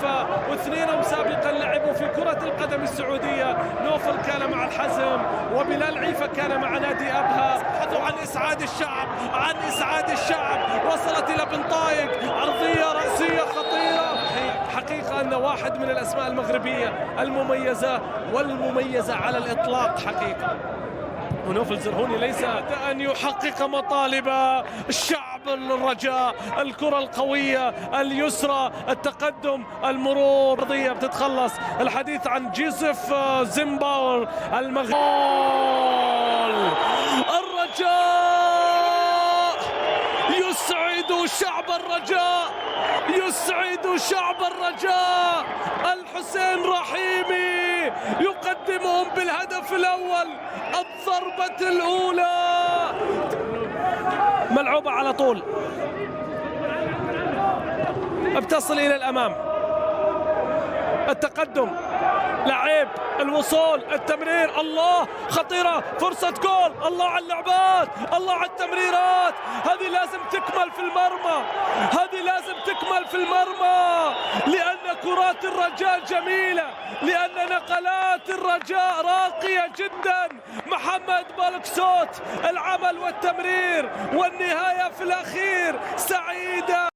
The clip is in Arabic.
مختلفة، واثنينهم سابقا لعبوا في كرة القدم السعودية. نوفل كان مع الحزم، وبلال عيفة كان مع نادي أبها. بحثوا عن إسعاد الشعب، عن إسعاد الشعب، وصلت إلى بن طايق، عرضية رأسية خطيرة. حقيقة أن واحد من الأسماء المغربية المميزة والمميزة على الإطلاق حقيقة. ونوفل زرهوني ليس أن يحقق مطالب الشعب، الرجاء، الكرة القوية اليسرى، التقدم، المرور. قضية بتتخلص. الحديث عن جيوزيف زيمباور المغربي. الرجاء يسعد شعب الرجاء، يسعد شعب الرجاء. الحسين رحيمي يقدمهم بالهدف الأول، الضربة الأولى. ملعوبة على طول، بتصل إلى الأمام. التقدم، لعيب، الوصول، التمرير، الله خطيرة، فرصة جول، الله على اللعبات، الله على التمريرات. هذه لازم تكمل في المرمى، هذه لازم تكمل في المرمى، لأن كرات الرجاء جميلة، لأن نقلات الرجاء راقية جدا. محمد بالكسوت، العمل والتمرير والنهاية في الأخير سعيدة